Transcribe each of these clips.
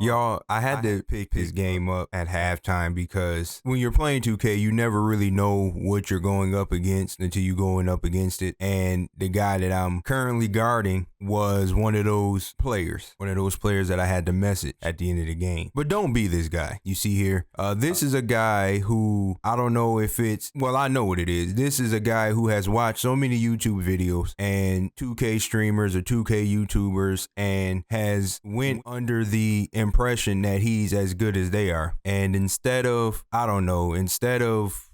Y'all, I had to pick this game up at halftime because when you're playing 2K, you never really know what you're going up against until you're going up against it. And the guy that I'm currently guarding was one of those players that I had to message at the end of the game. But don't be this guy you see here. This is a guy who, I don't know if it's, well, I know what it is. This is a guy who has watched so many YouTube videos and 2K streamers or 2K YouTubers and has went under the impression that he's as good as they are. And instead of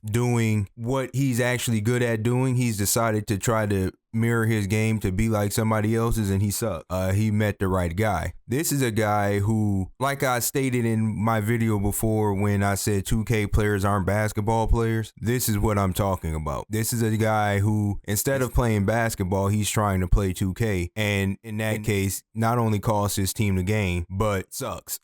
doing what he's actually good at doing, he's decided to try to mirror his game to be like somebody else's, and he sucked. He met the right guy. This is a guy who, like I stated in my video before when I said 2K players aren't basketball players, this is what I'm talking about. This is a guy who, instead of playing basketball, he's trying to play 2K, and in that case, not only costs his team the game, but sucks.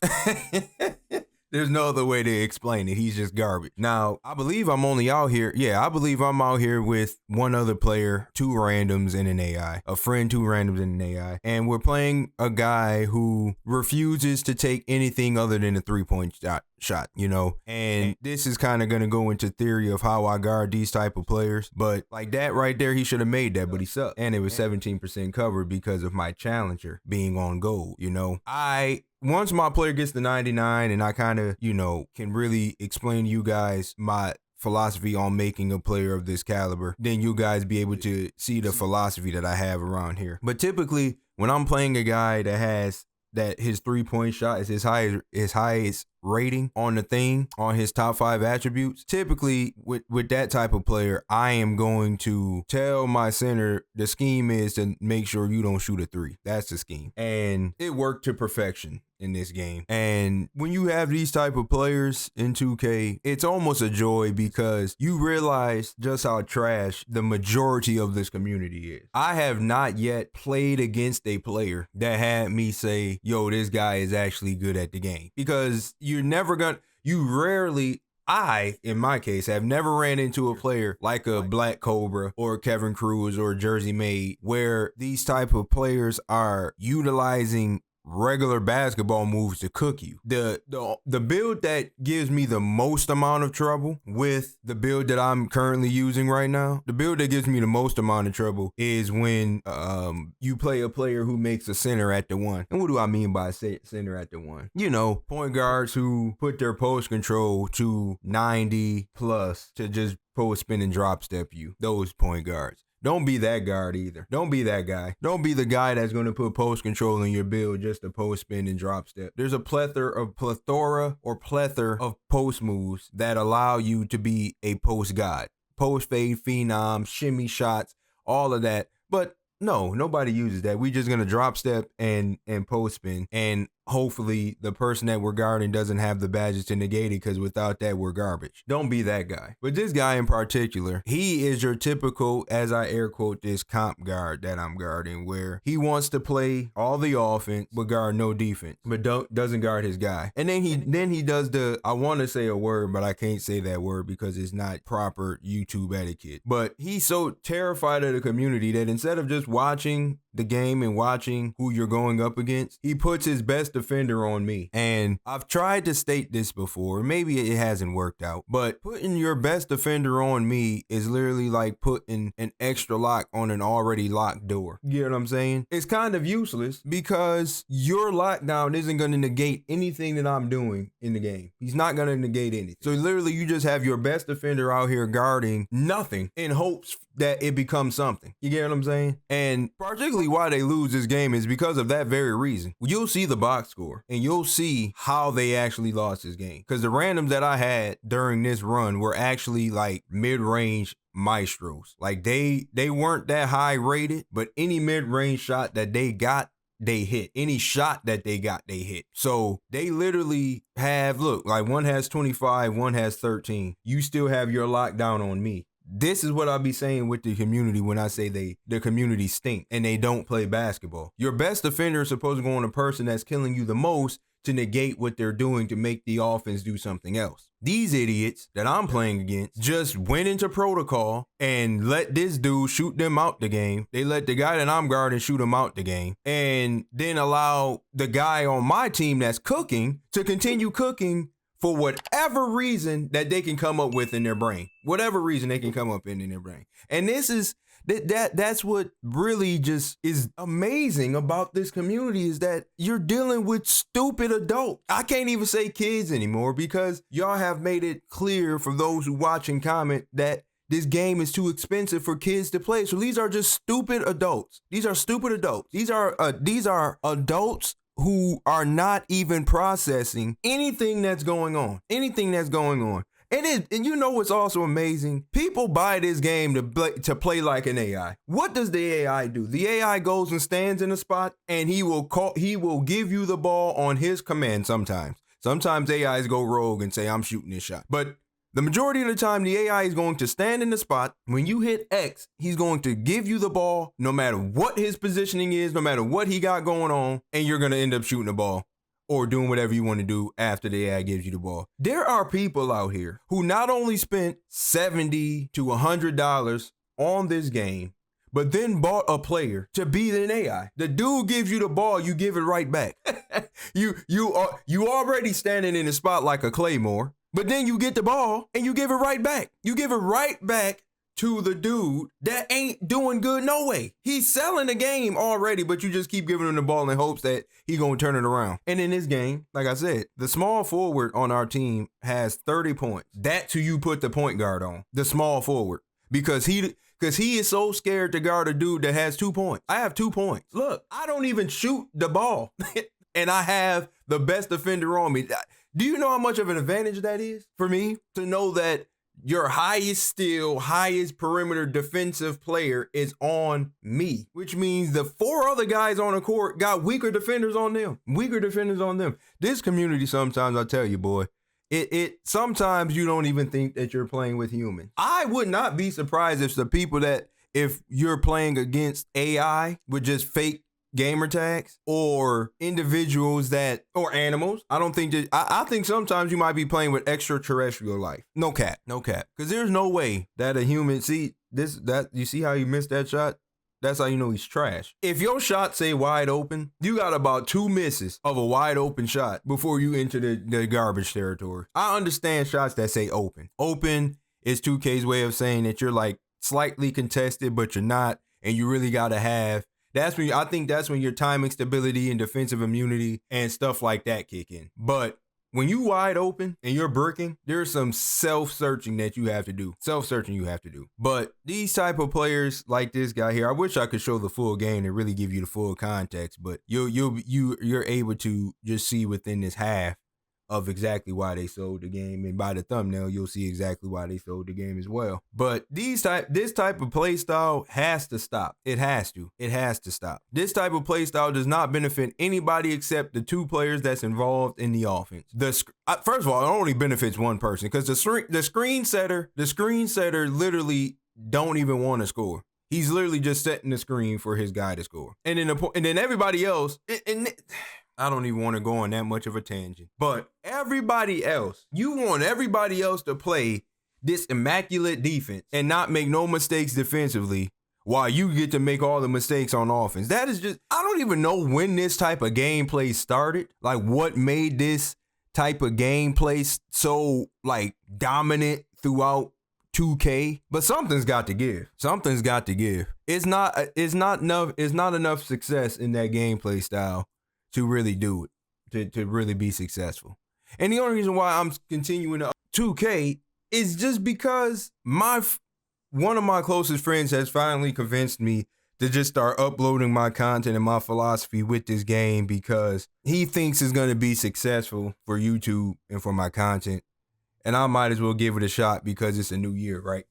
There's no other way to explain it. He's just garbage. Now, I believe I'm only out here. Yeah, I believe I'm out here with one other player, 2 randoms and an AI. A friend, 2 randoms and an AI. And we're playing a guy who refuses to take anything other than a 3-point shot, you know? And this is kind of going to go into theory of how I guard these type of players. But like that right there, he should have made that, but he sucked. And it was 17% covered because of my challenger being on gold, you know? Once my player gets to 99 and I kind of, you know, can really explain to you guys my philosophy on making a player of this caliber, then you guys be able to see the philosophy that I have around here. But typically, when I'm playing a guy that has that his 3-point shot is his highest rating on the thing, on his top 5 attributes, typically with that type of player, I am going to tell my center the scheme is to make sure you don't shoot a 3. That's the scheme. And it worked to perfection in this game. And when you have these type of players in 2K, it's almost a joy because you realize just how trash the majority of this community is. I have not yet played against a player that had me say, yo, this guy is actually good at the game, because I, in my case, have never ran into a player like a Black Cobra or Kevin Cruz or Jersey Made, where these type of players are utilizing regular basketball moves to cook you. The build that gives me the most amount of trouble with the build that I'm currently using right now, the build that gives me the most amount of trouble is when you play a player who makes a center at the 1. And what do I mean by center at the 1? You know, point guards who put their post control to 90 plus to just post spin and drop step you. Those point guards. Don't be that guard either. Don't be that guy. Don't be the guy that's going to put post control in your build just to post spin and drop step. There's a plethora of post moves that allow you to be a post god. Post fade, phenom, shimmy shots, all of that. But no, nobody uses that. We just going to drop step and post spin. And hopefully the person that we're guarding doesn't have the badges to negate it, because without that, we're garbage. Don't be that guy. But this guy in particular, he is your typical, as I air quote this, comp guard that I'm guarding, where he wants to play all the offense but guard no defense, but doesn't guard his guy. And then he does the, I want to say a word, but I can't say that word because it's not proper YouTube etiquette. But he's so terrified of the community that instead of just watching the game and watching who you're going up against, he puts his best defender on me. And I've tried to state this before, maybe it hasn't worked out, but putting your best defender on me is literally like putting an extra lock on an already locked door. You know what I'm saying? It's kind of useless because your lockdown isn't going to negate anything that I'm doing in the game. He's not going to negate anything. So literally you just have your best defender out here guarding nothing in hopes that it becomes something. You get what I'm saying? And particularly why they lose this game is because of that very reason. You'll see the box score and you'll see how they actually lost this game. Because the randoms that I had during this run were actually like mid-range maestros. Like they weren't that high rated, but any mid-range shot that they got, they hit. Any shot that they got, they hit. So they literally have, look, like one has 25, one has 13. You still have your lockdown on me. This is what I'll be saying with the community when I say the community stink and they don't play basketball. Your best defender is supposed to go on a person that's killing you the most to negate what they're doing to make the offense do something else. These idiots that I'm playing against just went into protocol and let this dude shoot them out the game. They let the guy that I'm guarding shoot him out the game, and then allow the guy on my team that's cooking to continue cooking for whatever reason that they can come up with in their brain. Whatever reason they can come up in their brain. And this is that's what really just is amazing about this community, is that you're dealing with stupid adults. I can't even say kids anymore, because y'all have made it clear for those who watch and comment that this game is too expensive for kids to play. So these are just stupid adults. These are stupid adults. These are adults who are not even processing anything that's going on. And you know what's also amazing? People buy this game to play like an AI. What does the AI do? The AI goes and stands in a spot, and he will give you the ball on his command sometimes. Sometimes AIs go rogue and say, I'm shooting this shot. But the majority of the time, the AI is going to stand in the spot. When you hit X, he's going to give you the ball no matter what his positioning is, no matter what he got going on, and you're going to end up shooting the ball or doing whatever you want to do after the AI gives you the ball. There are people out here who not only spent $70 to $100 on this game, but then bought a player to be an AI. The dude gives you the ball, you give it right back. You already standing in the spot like a claymore, but then you get the ball and you give it right back. You give it right back to the dude that ain't doing good no way. He's selling the game already, but you just keep giving him the ball in hopes that he gonna turn it around. And in this game, like I said, the small forward on our team has 30 points. That's who you put the point guard on, the small forward, because he is so scared to guard a dude that has 2 points. I have 2 points. Look, I don't even shoot the ball, and I have the best defender on me. Do you know how much of an advantage that is for me to know that your highest perimeter defensive player is on me, which means the 4 other guys on the court got weaker defenders on them. This community, sometimes I tell you, boy, it sometimes you don't even think that you're playing with humans. I would not be surprised if you're playing against AI with just fake gamer tags or individuals or animals. I think sometimes you might be playing with extraterrestrial life. No cap. Because there's no way that a human, you see how he missed that shot? That's how you know he's trash. If your shot say wide open, you got about 2 misses of a wide open shot before you enter the garbage territory. I understand shots that say open. Open is 2K's way of saying that you're like slightly contested, but you're not, and you really got to have. That's when your timing stability and defensive immunity and stuff like that kick in. But when you wide open and you're bricking, there's some self-searching you have to do. But these type of players like this guy here, I wish I could show the full game and really give you the full context, but you're able to just see within this half of exactly why they sold the game, and by the thumbnail you'll see exactly why they sold the game as well. But this type of play style has to stop. It has to stop. This type of play style does not benefit anybody except the 2 players that's involved in the offense. First of all, it only benefits one person, because the screen setter literally don't even want to score. He's literally just setting the screen for his guy to score, and then everybody else. I don't even want to go on that much of a tangent, but you want everybody else to play this immaculate defense and not make no mistakes defensively, while you get to make all the mistakes on offense. That is just, I don't even know when this type of gameplay started, like what made this type of gameplay so like dominant throughout 2K, but something's got to give. It's not enough success in that gameplay style to really do it, to really be successful. And the only reason why I'm continuing to 2K is just because one of my closest friends has finally convinced me to just start uploading my content and my philosophy with this game, because he thinks it's going to be successful for YouTube and for my content. And I might as well give it a shot because it's a new year, right?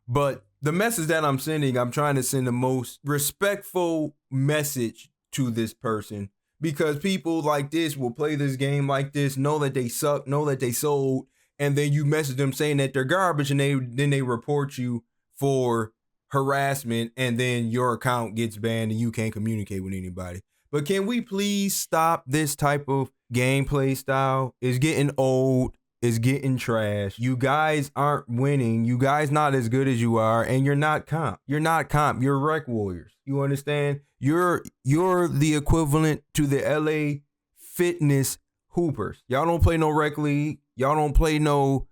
But the message that I'm sending, I'm trying to send the most respectful message to this person, because people like this will play this game like this, know that they suck, know that they sold, and then you message them saying that they're garbage, and then they report you for harassment, and then your account gets banned and you can't communicate with anybody. But can we please stop this type of gameplay style is getting old. Is getting trash. You guys aren't winning. You guys not as good as you are, and you're not comp. You're not comp. You're rec warriors. You understand? You're the equivalent to the LA Fitness Hoopers. Y'all don't play no rec league. Y'all don't play no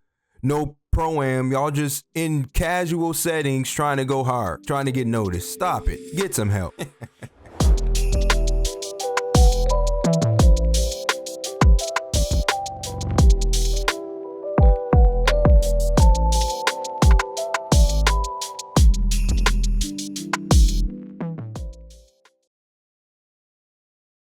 pro-am. Y'all just in casual settings trying to go hard, trying to get noticed. Stop it. Get some help.